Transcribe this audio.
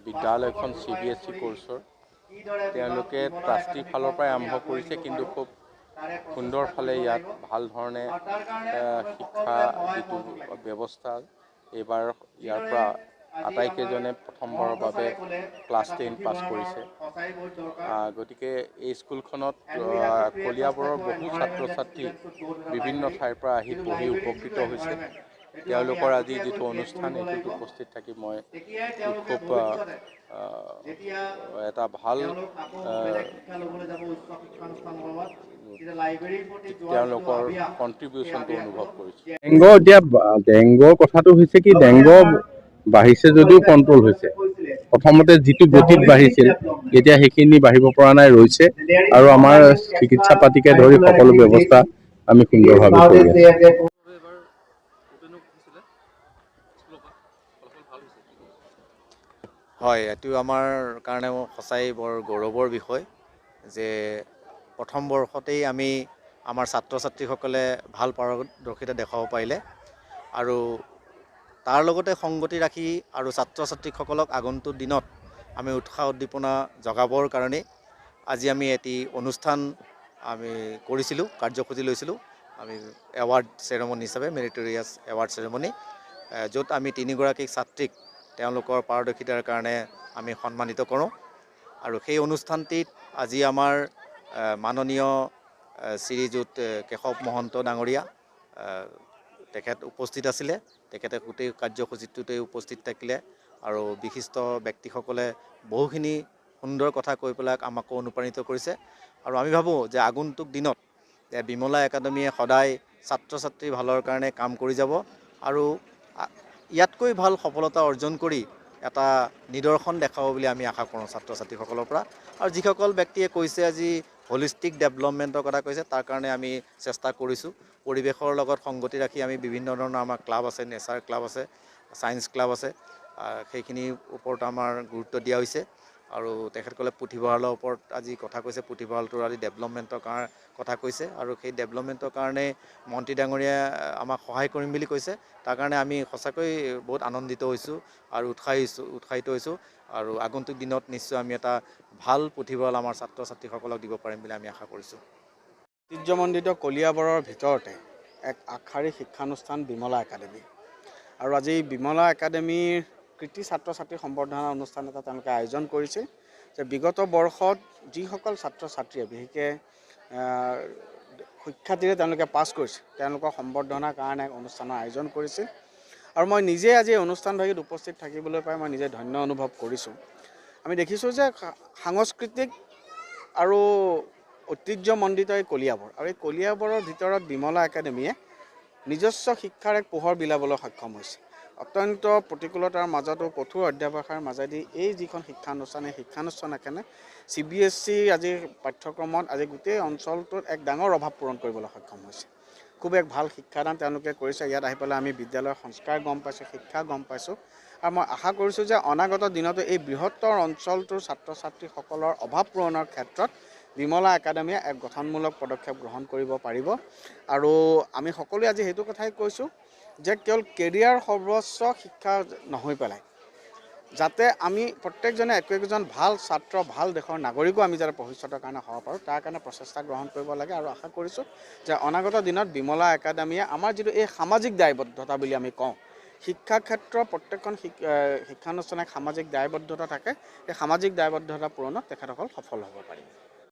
বিদ্যালয়খন CBSE কোৰ্চৰ তেওঁলোকে trustee ফালৰ পৰা আৰম্ভ কৰিছে, কিন্তু খুব সুন্দৰ ফালে ইয়াত ভাল ধৰণে শিক্ষা যিটো ব্যৱস্থা এইবাৰ ইয়াৰ পৰা আটাইকেইজনে প্ৰথমবাৰৰ বাবে ক্লাছ 10 পাছ কৰিছে। গতিকে এই স্কুলখনত কলিয়াবৰৰ বহু ছাত্ৰ ছাত্ৰী বিভিন্ন ঠাইৰ পৰা আহি পঢ়ি উপকৃত হৈছে। তেওঁলোকৰ আজি যিটো অনুষ্ঠান এইটোত উপস্থিত থাকি মই খুব এটা ভাল তেওঁলোকৰ কণ্ট্ৰিবিউশ্যনটো অনুভৱ কৰিছোঁ। ডেংগুৰ কথাটো হৈছে কি, ডেংগু বাঢ়িছে যদিও কণ্ট্ৰল হৈছে। প্ৰথমতে যিটো গতিত বাঢ়িছিল এতিয়া সেইখিনি বাঢ়িব পৰা নাই, ৰৈছে। আৰু আমাৰ চিকিৎসা পাতিকে ধৰি সকলো ব্যৱস্থা আমি সুন্দৰভাৱে কৰি আছোঁ। হয়, এইটো আমাৰ কাৰণে সঁচাই বৰ গৌৰৱৰ বিষয় যে প্ৰথম বৰ্ষতেই আমি আমাৰ ছাত্ৰ ছাত্ৰীসকলে ভাল পাৰদৰ্শিতা দেখাব পাৰিলে। আৰু তাৰ লগতে সংগতি ৰাখি আৰু ছাত্ৰ ছাত্ৰীসকলক আগন্তুক দিনত আমি উৎসাহ উদ্দীপনা জগাবৰ কাৰণে আজি আমি এটি অনুষ্ঠান আমি কৰিছিলোঁ, কাৰ্যসূচী লৈছিলোঁ। আমি এৱাৰ্ড চেৰেমনি হিচাপে মেৰিটৰিয়াছ এৱাৰ্ড চেৰেমনি, য'ত আমি 3গৰাকী ছাত্ৰীক তেওঁলোকৰ পাৰদৰ্শিতাৰ কাৰণে আমি সন্মানিত কৰোঁ। আৰু সেই অনুষ্ঠানটিত আজি আমাৰ মাননীয় শ্ৰীযুত কেশৱ মহন্ত ডাঙৰীয়া তেখেত উপস্থিত আছিলে। তেখেতে গোটেই কাৰ্যসূচীটোতে উপস্থিত থাকিলে আৰু বিশিষ্ট ব্যক্তিসকলে বহুখিনি সুন্দৰ কথা কৈ পেলাই আমাকো অনুপ্ৰাণিত কৰিছে। আৰু আমি ভাবোঁ যে আগন্তুক দিনত বিমলা একাডেমীয়ে সদায় ছাত্ৰ ছাত্ৰীৰ ভালৰ কাৰণে কাম কৰি যাব আৰু ইয়াতকৈ ভাল সফলতা অৰ্জন কৰি এটা নিদৰ্শন দেখাব বুলি আমি আশা কৰোঁ ছাত্ৰ ছাত্ৰীসকলৰ পৰা। আৰু যিসকল ব্যক্তিয়ে কৈছে আজি হলিষ্টিক ডেভেলপমেণ্টৰ কথা কৈছে, তাৰ কাৰণে আমি চেষ্টা কৰিছোঁ। পৰিৱেশৰ লগত সংগতি ৰাখি আমি বিভিন্ন ধৰণৰ আমাৰ ক্লাব আছে, নেচাৰ ক্লাব আছে, ছায়েন্স ক্লাব আছে, সেইখিনিৰ ওপৰত আমাৰ গুৰুত্ব দিয়া হৈছে। আৰু তেখেতসকলে পুথিভঁৰালৰ ওপৰত আজি কথা কৈছে, পুথিভঁৰালটোৰ আজি ডেভেলপমেণ্টৰ কথা কৈছে। আৰু সেই ডেভেলপমেণ্টৰ কাৰণে মন্ত্ৰী ডাঙৰীয়াই আমাক সহায় কৰিম বুলি কৈছে। তাৰ কাৰণে আমি সঁচাকৈ বহুত আনন্দিত হৈছোঁ আৰু উৎসাহিত হৈছোঁ। আৰু আগন্তুক দিনত নিশ্চয় আমি এটা ভাল পুথিভঁৰাল আমাৰ ছাত্ৰ ছাত্ৰীসকলক দিব পাৰিম বুলি আমি আশা কৰিছোঁ। ঐতিহ্যমণ্ডিত কলিয়াবৰৰ ভিতৰতে এক আগশাৰী শিক্ষানুষ্ঠান বিমলা একাডেমী। আৰু আজি বিমলা একাডেমীৰ কৃতি ছাত্ৰ ছাত্ৰী সম্বৰ্ধনা অনুষ্ঠান এটা তেওঁলোকে আয়োজন কৰিছে। যে বিগত বৰ্ষত যিসকল ছাত্ৰ ছাত্ৰীয়ে বিশেষকৈ সুখ্যাতিৰে তেওঁলোকে পাছ কৰিছে, তেওঁলোকৰ সম্বৰ্ধনাৰ কাৰণে এক অনুষ্ঠানৰ আয়োজন কৰিছে। আৰু মই নিজে আজি অনুষ্ঠানভাগিত উপস্থিত থাকিবলৈ পাই মই নিজে ধন্য অনুভৱ কৰিছোঁ। আমি দেখিছোঁ যে সাংস্কৃতিক আৰু ঐতিহ্যমণ্ডিত এই কলিয়াবৰ, আৰু এই কলিয়াবৰৰ ভিতৰত বিমলা একাডেমীয়ে নিজস্ব শিক্ষাৰ এক পোহৰ বিলাবলৈ সক্ষম হৈছে। অত্যন্ত প্ৰতিকূলতাৰ মাজতো কঠোৰ অধ্যাৱসায়ৰ মাজেদি এই যিখন শিক্ষানুষ্ঠান, এই শিক্ষানুষ্ঠানখনে CBSE আজি পাঠ্যক্ৰমত আজি গোটেই অঞ্চলটোত এক ডাঙৰ অভাৱ পূৰণ কৰিবলৈ সক্ষম হৈছে। খুব এক ভাল শিক্ষাদান তেওঁলোকে কৰিছে। ইয়াত আহি পেলাই আমি বিদ্যালয়ৰ সংস্কাৰ গম পাইছোঁ, শিক্ষা গম পাইছোঁ। আৰু মই আশা কৰিছোঁ যে অনাগত দিনতো এই বৃহত্তৰ অঞ্চলটোৰ ছাত্ৰ ছাত্ৰীসকলৰ অভাৱ পূৰণৰ ক্ষেত্ৰত বিমলা একাডেমীয়ে এক গঠনমূলক পদক্ষেপ গ্ৰহণ কৰিব পাৰিব। আৰু আমি সকলোৱে আজি সেইটো কথাই কৈছোঁ যে কেৱল কেৰিয়াৰ সৰ্বোচ্চ শিক্ষা নহৈ পেলাই যাতে আমি প্ৰত্যেকজনে একোজন ভাল ছাত্ৰ, ভাল দেশৰ নাগৰিকো আমি যাতে ভৱিষ্যতৰ কাৰণে হ'ব পাৰোঁ, তাৰ কাৰণে প্ৰচেষ্টা গ্ৰহণ কৰিব লাগে। আৰু আশা কৰিছোঁ যে অনাগত দিনত বিমলা একাডেমীয়ে আমাৰ যিটো এই সামাজিক দায়বদ্ধতা বুলি আমি কওঁ, শিক্ষা ক্ষেত্ৰৰ প্ৰত্যেকখন শিক্ষানুষ্ঠানে সামাজিক দায়বদ্ধতা থাকে, এই সামাজিক দায়বদ্ধতা পূৰণত তেখেতসকল সফল হ'ব পাৰিব।